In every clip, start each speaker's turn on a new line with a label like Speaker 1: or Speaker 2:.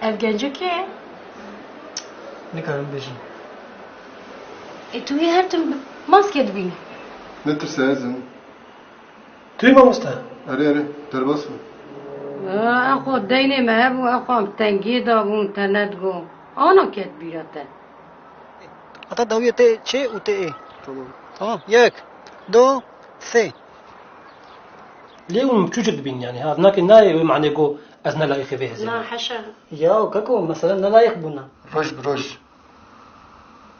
Speaker 1: Ev gence ki?
Speaker 2: نكارم بيجن
Speaker 1: Tu yê her tim maske dibîn.
Speaker 3: Ne tür seyirsin?
Speaker 2: توی ما مستا
Speaker 3: Arı derbas mı?
Speaker 1: Axo deynê me hebû axam tengî dabûn te nedgo. Ana ket bîra te.
Speaker 4: Ata dawiye te çe u te e.
Speaker 3: Tamam.
Speaker 4: Tamam. Yek. Do. Se.
Speaker 2: ليه مكوجد بين يعني هذا ناكي ناي معنى جو أزنا لا يخفيه زين
Speaker 1: Na heşa.
Speaker 4: Ya kako mesela ne layık buna.
Speaker 3: Roş broş.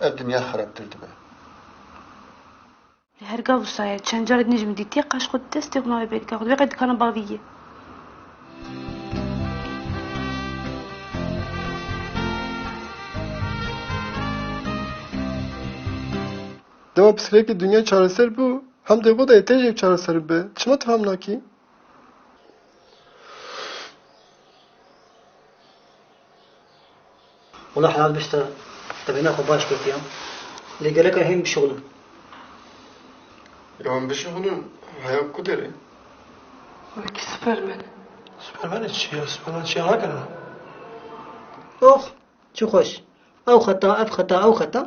Speaker 3: Ev dünya haraptırdı be.
Speaker 5: هرقا وصايا كان جارد نجم دي تيقاش خد تستي وناوي بيت كاخد بيقعد كان باغية
Speaker 3: Dema psikolojik dünya çaresel bu. Hem de bu da yetecek çaresel be. Çima tıfam naki?
Speaker 4: والله حلال بشتا تبي ناخذ باش كل يوم اللي قال لك الحين بشغله.
Speaker 3: Ya bir şey bunun hayal kuderi.
Speaker 2: ولكن سوبرمان سوبرمان الشيء سوبرمان الشيء هكذا
Speaker 4: اخ شو خوش او خطا اف خطا او خطا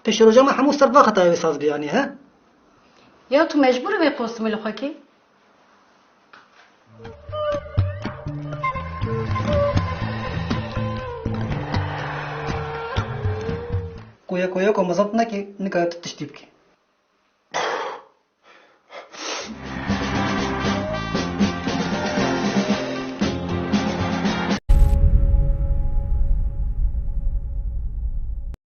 Speaker 4: تشرو جمع حمو صرفا خطا يصاز يعني ها.
Speaker 1: Ya tu mecbur ve postumi li xwe kê?
Speaker 4: كويا كويا كو مزبطنا كي نكا تشتيبكي